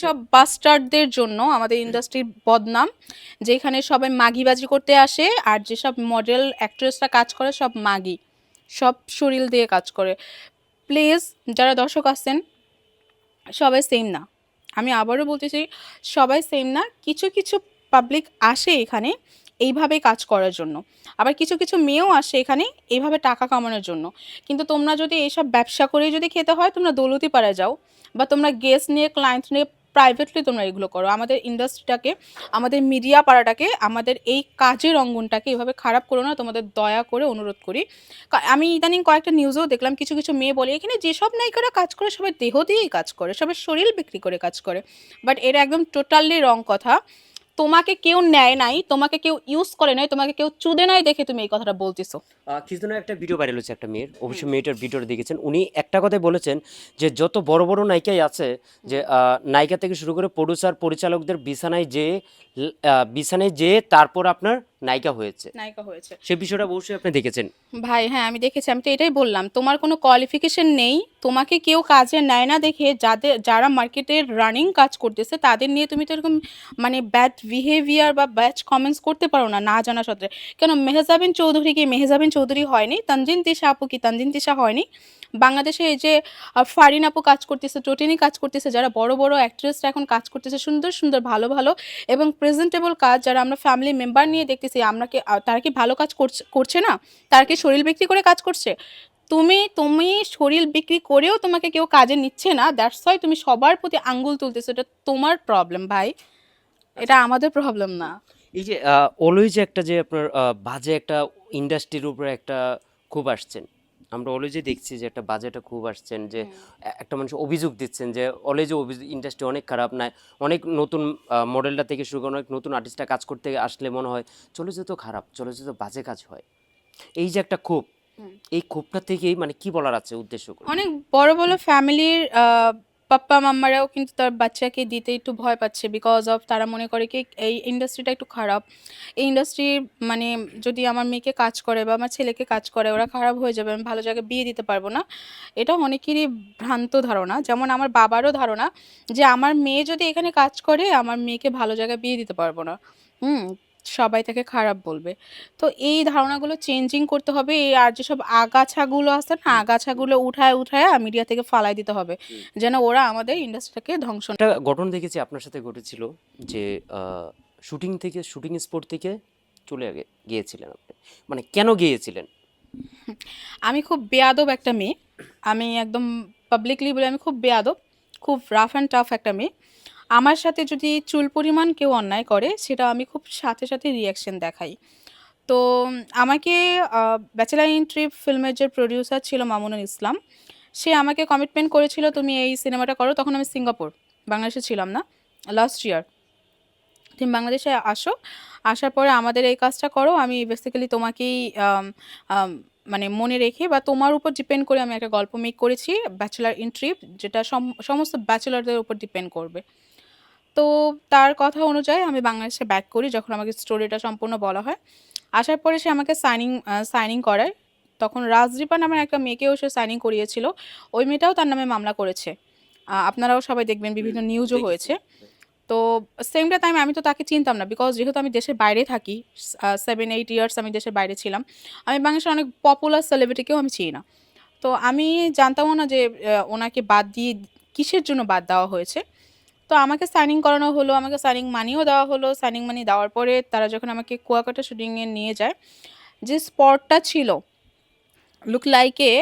সব বাস্টার্ডদের জন্য আমাদের ইন্ডাস্ট্রির বদনাম, যেখানে সবাই মাগিবাজি করতে আসে আর যেসব মডেল অ্যাক্ট্রেসরা কাজ করে সব মাগি, সব শরীর দিয়ে কাজ করে। প্লিজ, যারা দর্শক আছেন সবাই সেম না, আমি আবারও বলতেছি সবাই সেম না। কিছু কিছু পাবলিক আসে এখানে এইভাবে কাজ করার জন্য, আবার কিছু কিছু মেয়েও আসে এখানে এইভাবে টাকা কামানোর জন্য। কিন্তু তোমরা যদি এইসব ব্যবসা করেই যদি খেতে হয়, তোমরা দৌলতি পাড়ায় যাও, বা তোমরা গেস্ট নিয়ে ক্লায়েন্ট নিয়ে প্রাইভেটলি তোমরা এগুলো করো। আমাদের ইন্ডাস্ট্রিটাকে, আমাদের মিডিয়া পাড়াটাকে, আমাদের এই কাজের অঙ্গনটাকে এভাবে খারাপ করো না, তোমাদের দয়া করে অনুরোধ করি। আমি ইদানিং কয়েকটা নিউজেও দেখলাম কিছু কিছু মেয়ে বলে এখানে যেসব নায়িকারা কাজ করে সবাই দেহ দিয়েই কাজ করে, সবাই শরীর বিক্রি করে কাজ করে। বাট এটা একদম টোটালি রং কথা। তোমাকে কেউ নেয় নাই, তোমাকে কেউ ইউজ করে নাই, তোমাকে কেউ চুদে নাই দেখে তুমি এই কথাটা বলতেছো। কিছুদিন আগে একটা ভিডিও ভাইরাল হচ্ছে একটা মেয়ের, অবশ্যই মেয়েটার ভিডিওটা দেখেছেন। উনি একটা কথাই বলেছেন যে যত বড় বড় নায়িকাই আছে, যে নায়িকা থেকে শুরু করে প্রডিউসার পরিচালকদের বিছানায় যেয়ে তারপর আপনার নায়িকা হয়েছে। নায়িকা হয়েছে। সে বিষয়টা অবশ্যই আপনি দেখেছেন। ভাই হ্যাঁ, আমি দেখেছি, আমি তো এটাই বললাম, তোমার কোনো কোয়ালিফিকেশন নেই, তোমাকে কেউ কাজে নেয় না দেখে যারা মার্কেটের রানিং কাজ করতেছে তাদের নিয়ে তুমি তো এরকম মানে ব্যাড বিহেভিয়ার বা ব্যাড কমেন্টস করতে পারো না, না জানা সত্ত্বে। কেন মেহজাবিন চৌধুরী কি মেহজাবিন চৌধুরী হয়নি? তানজিন তিশা আপু কি তানজিন তিশা হয়নি? বাংলাদেশে এই যে ফারিন আপু কাজ করতেছে, টোটেনি কাজ করতেছে, যারা বড় বড় অ্যাক্ট্রেসরা এখন কাজ করতেছে সুন্দর সুন্দর ভালো ভালো এবং প্রেজেন্টেবল কাজ, যারা আমরা ফ্যামিলি মেম্বার নিয়ে দেখতেছি, আমরা কি তারা কি ভালো কাজ করছে করছে না? তারা কি শরীর বিক্রি করে কাজ করছে? তুমি তুমি শরীর বিক্রি করেও তোমাকে কেউ কাজে নিচ্ছে না, দ্যাটস ওয়াই তুমি সবার প্রতি আঙ্গুল তুলতেছো। এটা তোমার প্রবলেম ভাই, আচ্ছা, এটা আমাদের প্রবলেম না। এই যে অলওয়েজ একটা যে আপনার বাজে একটা ইন্ডাস্ট্রির উপরে একটা খুব আসছেন, আমরা অলওয়েজই দেখছি যে একটা বাজে একটা খুব আসছেন, যে একটা মানুষ অভিযোগ দিচ্ছেন যে অলওয়েজ ইন্ডাস্ট্রি অনেক খারাপ, না অনেক নতুন মডেলটা থেকে শুরু করে অনেক নতুন আর্টিস্টরা কাজ করতে আসলে মনে হয় চলে যেত খারাপ, চলে যেত বাজে কাজ হয়। এই যে একটা ক্ষোভ, এই ক্ষোভটা থেকেই মানে কি বলার আছে উদ্দেশ্য করে? অনেক বড় বড় ফ্যামিলির পাপ্পা মাম্মারাও কিন্তু তার বাচ্চাকে দিতে একটু ভয় পাচ্ছে, বিকজ অফ তারা মনে করে কি এই ইন্ডাস্ট্রিটা একটু খারাপ। এই ইন্ডাস্ট্রি মানে যদি আমার মেয়েকে কাজ করে বা আমার ছেলেকে কাজ করে, ওরা খারাপ হয়ে যাবে, আমি ভালো জায়গায় বিয়ে দিতে পারবো না। এটা অনেকেরই ভ্রান্ত ধারণা, যেমন আমার বাবারও ধারণা যে আমার মেয়ে যদি এখানে কাজ করে আমার মেয়েকে ভালো জায়গায় বিয়ে দিতে পারবো না। হুম, সবাই তাকে খারাপ বলবে। তো এই ধারণাগুলো চেঞ্জিং করতে হবে। এই আর যেসব আগাছাগুলো আছে না, আগাছাগুলো উঠায় উঠায় মিডিয়া থেকে ফালাই দিতে হবে, যেন ওরা আমাদের ইন্ডাস্ট্রিটাকে ধ্বংস না একটা করে। ঘটনা দেখেছি আপনার সাথে ঘটেছিল, যে শুটিং স্পট থেকে গিয়েছিলেন আপনি, মানে কেন গিয়েছিলেন? আমি খুব বেয়াদব একটা মেয়ে, আমি একদম পাবলিকলি বলি আমি খুব বেয়াদব, খুব রাফ অ্যান্ড টাফ একটা মেয়ে। আমার সাথে যদি চুল পরিমাণ কেউ অন্যায় করে সেটা আমি খুব সাথে সাথে রিয়াকশন দেখাই। তো আমাকে ব্যাচেলার ইন ট্রিপ ফিল্মের যে প্রডিউসার ছিল মামুনুল ইসলাম, সে আমাকে কমিটমেন্ট করেছিল তুমি এই সিনেমাটা করো। তখন আমি সিঙ্গাপুর, বাংলাদেশে ছিলাম না, লাস্ট ইয়ার। তুমি বাংলাদেশে আসো, আসার পরে আমাদের এই কাজটা করো, আমি বেসিক্যালি তোমাকেই আম, আম, মানে মনে রেখে বা তোমার উপর ডিপেন্ড করে আমি একটা গল্প মেক করেছি ব্যাচেলার ইন ট্রিপ, যেটা সমস্ত ব্যাচেলারদের উপর ডিপেন্ড করবে। তো তার কথা অনুযায়ী আমি বাংলাদেশে ব্যাক করি যখন আমাকে স্টোরিটা সম্পূর্ণ বলা হয়। আসার পরে সে আমাকে সাইনিং করায়। তখন রাজদীপা নামের একটা মেয়েকেও সে সাইনিং করিয়েছিল, ওই মেয়েটাও তার নামে মামলা করেছে। আপনারাও সবাই দেখবেন, বিভিন্ন নিউজও দেখেছি। হয়েছে। তো সেমটা টাইম আমি তো তাকে চিনতাম না, বিকজ যেহেতু আমি দেশের বাইরে থাকি, 7-8 ইয়ার্স আমি দেশের বাইরে ছিলাম, আমি বাংলাদেশের অনেক পপুলার সেলিব্রিটিকেও আমি চিনি না। তো আমি জানতামও না যে ওনাকে বাদ দিয়ে কিসের জন্য বাদ দেওয়া হয়েছে। তো আমাকে সাইনিং করানো হলো, আমাকে সাইনিং মানিও দেওয়া হলো। সাইনিং মানি দেওয়ার পরে তারা যখন আমাকে কুয়াকাটা শুটিংয়ে নিয়ে যায়, যে স্পটটা ছিল লুক লাইক এ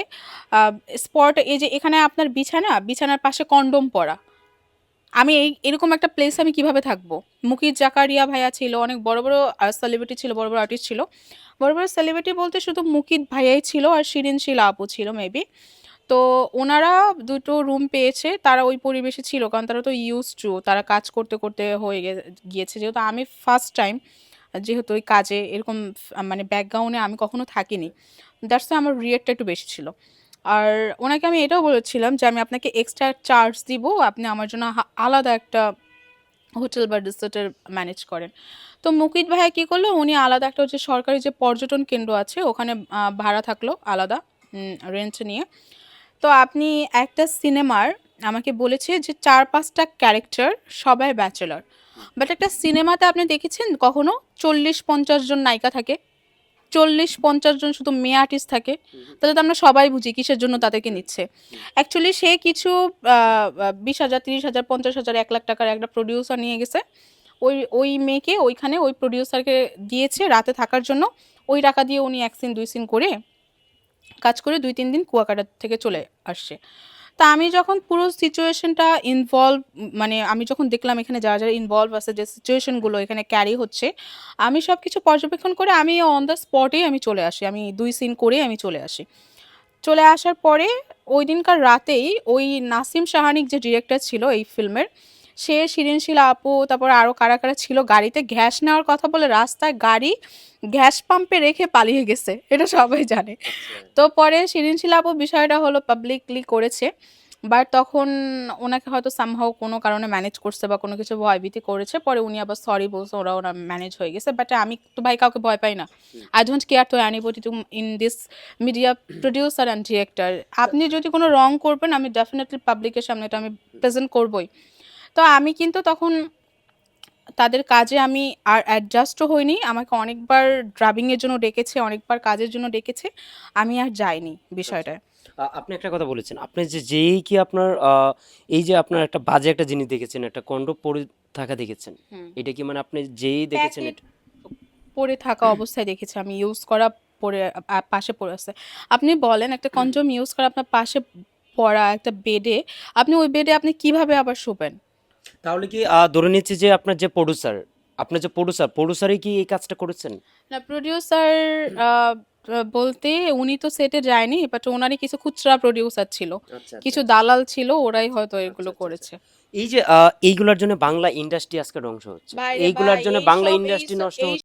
স্পট, এই যে এখানে আপনার বিছানা, বিছানার পাশে কন্ডোম পরা, আমি এরকম একটা প্লেস আমি কিভাবে থাকবো? মুকিত জাকারিয়া ভাইয়া ছিল, অনেক বড় বড় সেলিব্রিটি ছিল, বড় বড় আর্টিস্ট ছিল। বড় বড় সেলিব্রিটি বলতে শুধু মুকিত ভাইয়াই ছিল আর শিরিন শিলা আপু ছিল মেবি। তো ওনারা দুটো রুম পেয়েছে, তারা ওই পরিবেশে ছিল কারণ তারা তো ইউজ টু, তারা কাজ করতে করতে গিয়েছে। যেহেতু আমি ফার্স্ট টাইম, যেহেতু ওই কাজে এরকম মানে ব্যাকগ্রাউন্ডে আমি কখনো থাকিনি, দ্যাটস আমার রিয়েটটা একটু বেশি ছিল। আর ওনাকে আমি এটাও বলেছিলাম যে আমি আপনাকে এক্সট্রা চার্জ দিব, আপনি আমার জন্য আলাদা একটা হোটেল বা রিসোর্টের ম্যানেজ করেন। তো মুকিত ভাইয়া কী করলো, উনি আলাদা একটা হচ্ছে সরকারি যে পর্যটন কেন্দ্র আছে ওখানে ভাড়া থাকলো আলাদা রেন্ট নিয়ে। তো আপনি একটা সিনেমার আমাকে বলেছে যে 4-5টা ক্যারেক্টার সবাই ব্যাচেলর। বাট একটা সিনেমাতে আপনি দেখেছেন কখনো 40-50 জন নায়িকা থাকে? 40-50 জন শুধু মেয়ে আর্টিস্ট থাকে? তাহলে তো আমরা সবাই বুঝি কিসের জন্য তাদেরকে নিচ্ছে। অ্যাকচুয়ালি সে কিছু 20,000, 30,000, 50,000, 1 লাখ টাকার একটা প্রোডিউসার নিয়ে গেছে। ওই মেয়েকে ওইখানে ওই প্রোডিউসারকে দিয়েছে রাতে থাকার জন্য। ওই টাকা দিয়ে উনি 1 সিন 2 সিন করে কাজ করে 2-3 দিন কুয়াকাটা থেকে চলে আসছে। তা আমি যখন পুরো সিচুয়েশনটা ইনভলভ, মানে আমি যখন দেখলাম এখানে যারা যারা ইনভলভ আছে, যে সিচুয়েশনগুলো এখানে ক্যারি হচ্ছে, আমি সব কিছু পর্যবেক্ষণ করে আমি অন দ্য স্পটেই আমি চলে আসি। আমি 2 সিন করে আমি চলে আসি। চলে আসার পরে ওই দিনকার রাতেই ওই নাসিম শাহানিক যে ডিরেক্টর ছিল এই ফিল্মের, সে শিরিন শিলা আপু তারপর আরও কারা কারা ছিল গাড়িতে গ্যাস নেওয়ার কথা বলে রাস্তায় গাড়ি গ্যাস পাম্পে রেখে পালিয়ে গেছে, এটা সবাই জানে। তো পরে শিরিন শিলা আপু বিষয়টা হলো পাবলিকলি করেছে, বাট তখন ওনাকে হয়তো সামহাও কোনো কারণে ম্যানেজ করছে বা কোনো কিছু ভয়ভীতি করেছে, পরে উনি আবার সরি বলছে, ওরা ম্যানেজ হয়ে গেছে। বাট আমি তো ভাই কাউকে ভয় পাই না। I don't care to anybody to in this media, producer and director. আপনি যদি কোনো রং করবেন আমি ডেফিনেটলি পাবলিকের সামনে এটা আমি প্রেজেন্ট করবই। তো আমি কিন্তু তখন তাদের কাজে আমি আর অ্যাডজাস্টও হইনি। আমাকে অনেকবার ড্রাবিংয়ের জন্য ডেকেছে, অনেকবার কাজের জন্য ডেকেছে, আমি আর যাইনি বিষয়টায়। আপনি একটা কথা বলেছেন, আপনি যেই কি আপনার এই যে আপনার একটা বাজে একটা জিনিস দেখেছেন, একটা কন্ডম পরে থাকা দেখেছেন, এটা কি মানে আপনি যেই দেখেছেন প্যাকেট এটা? পরে থাকা অবস্থায় দেখেছি আমি, ইউজ করা পরে পাশে পড়ে আছে। আপনি বলেন একটা কনডম ইউজ করা আপনার পাশে পড়া একটা বেডে, আপনি ওই বেডে আপনি কিভাবে আবার শোবেন? তাহলে কি ধরে নিচ্ছি যে আপনার যে প্রোডিউসার, আপনার যে প্রোডিউসারই কি এই কাজটা করেছেন? না, প্রোডিউসার বলতে উনি তো সেটে যায়নি, বাট ওনারই কিছু খুচরা প্রোডিউসার ছিল, আচ্ছা, কিছু দালাল ছিল, ওরাই হয়তো এগুলো করেছে। এই যে এইগুলোর জন্য বাংলা ইন্ডাস্ট্রি আজকে ধ্বংস হচ্ছে, ভাই রে এইগুলোর ভাই, জন্য এই বাংলা সব ইন্ডাস্ট্রি নষ্ট এই হচ্ছে।